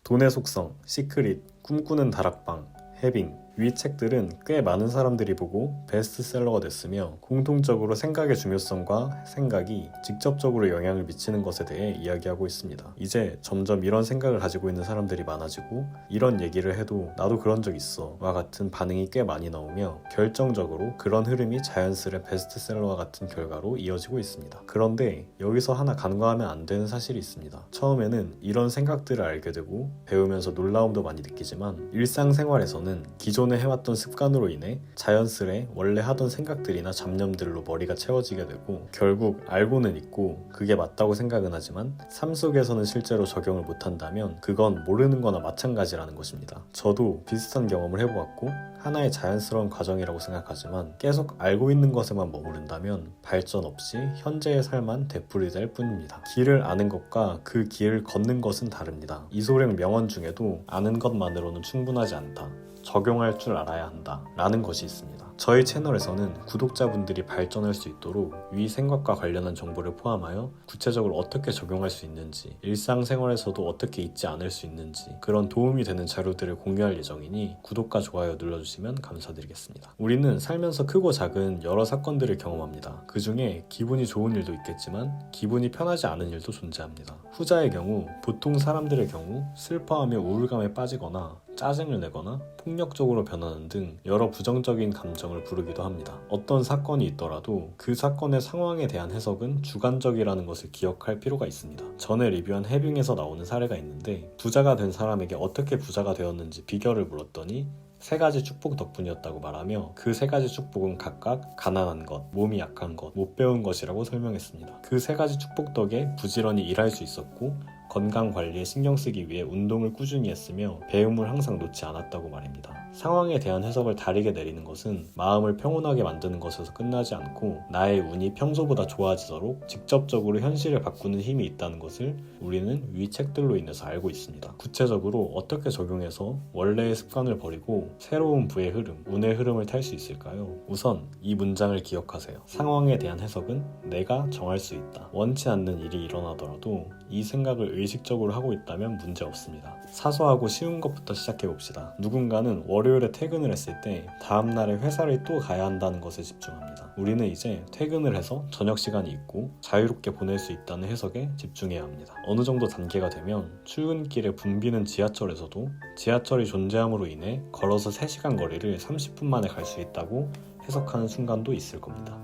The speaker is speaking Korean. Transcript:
돈의 속성, 시크릿, 꿈꾸는 다락방, 해빙, 위 책들은 꽤 많은 사람들이 보고 베스트셀러가 됐으며 공통적으로 생각의 중요성과 생각이 직접적으로 영향을 미치는 것에 대해 이야기하고 있습니다. 이제 점점 이런 생각을 가지고 있는 사람들이 많아지고 이런 얘기를 해도 나도 그런 적 있어 와 같은 반응이 꽤 많이 나오며 결정적으로 그런 흐름이 자연스레 베스트셀러와 같은 결과로 이어지고 있습니다. 그런데 여기서 하나 간과하면 안 되는 사실이 있습니다. 처음에는 이런 생각들을 알게 되고 배우면서 놀라움도 많이 느끼지만 일상생활에서는 기존에 해왔던 습관으로 인해 자연스레 원래 하던 생각들이나 잡념들로 머리가 채워지게 되고 결국 알고는 있고 그게 맞다고 생각은 하지만 삶 속에서는 실제로 적용을 못한다면 그건 모르는 거나 마찬가지라는 것입니다. 저도 비슷한 경험을 해보았고 하나의 자연스러운 과정이라고 생각하지만 계속 알고 있는 것에만 머무른다면 발전 없이 현재의 삶만 되풀이될 뿐입니다. 길을 아는 것과 그 길을 걷는 것은 다릅니다. 이소룡 명언 중에도 아는 것만으로는 충분하지 않다. 적용할 줄 알아야 한다 라는 것이 있습니다. 저희 채널에서는 구독자분들이 발전할 수 있도록 위 생각과 관련한 정보를 포함하여 구체적으로 어떻게 적용할 수 있는지, 일상생활에서도 어떻게 잊지 않을 수 있는지 그런 도움이 되는 자료들을 공유할 예정이니 구독과 좋아요 눌러주시면 감사드리겠습니다. 우리는 살면서 크고 작은 여러 사건들을 경험합니다. 그 중에 기분이 좋은 일도 있겠지만 기분이 편하지 않은 일도 존재합니다. 후자의 경우, 보통 사람들의 경우 슬퍼하며 우울감에 빠지거나 짜증을 내거나 폭력적으로 변하는 등 여러 부정적인 감정을 부르기도 합니다. 어떤 사건이 있더라도 그 사건의 상황에 대한 해석은 주관적이라는 것을 기억할 필요가 있습니다. 전에 리뷰한 해빙에서 나오는 사례가 있는데 부자가 된 사람에게 어떻게 부자가 되었는지 비결을 물었더니 3가지 축복 덕분이었다고 말하며 그 3가지 축복은 각각 가난한 것, 몸이 약한 것, 못 배운 것이라고 설명했습니다. 그 3가지 축복 덕에 부지런히 일할 수 있었고 건강 관리에 신경 쓰기 위해 운동을 꾸준히 했으며 배움을 항상 놓지 않았다고 말입니다. 상황에 대한 해석을 다르게 내리는 것은 마음을 평온하게 만드는 것에서 끝나지 않고 나의 운이 평소보다 좋아지도록 직접적으로 현실을 바꾸는 힘이 있다는 것을 우리는 위 책들로 인해서 알고 있습니다. 구체적으로 어떻게 적용해서 원래의 습관을 버리고 새로운 부의 흐름, 운의 흐름을 탈 수 있을까요? 우선 이 문장을 기억하세요. 상황에 대한 해석은 내가 정할 수 있다. 원치 않는 일이 일어나더라도 이 생각을 의식적으로 하고 있다면 문제 없습니다. 사소하고 쉬운 것부터 시작해봅시다. 누군가는 월요일에 퇴근을 했을 때 다음날에 회사를 또 가야 한다는 것에 집중합니다. 우리는 이제 퇴근을 해서 저녁 시간이 있고 자유롭게 보낼 수 있다는 해석에 집중해야 합니다. 어느 정도 단계가 되면 출근길에 붐비는 지하철에서도 지하철이 존재함으로 인해 걸어서 3시간 거리를 30분 만에 갈 수 있다고 해석하는 순간도 있을 겁니다.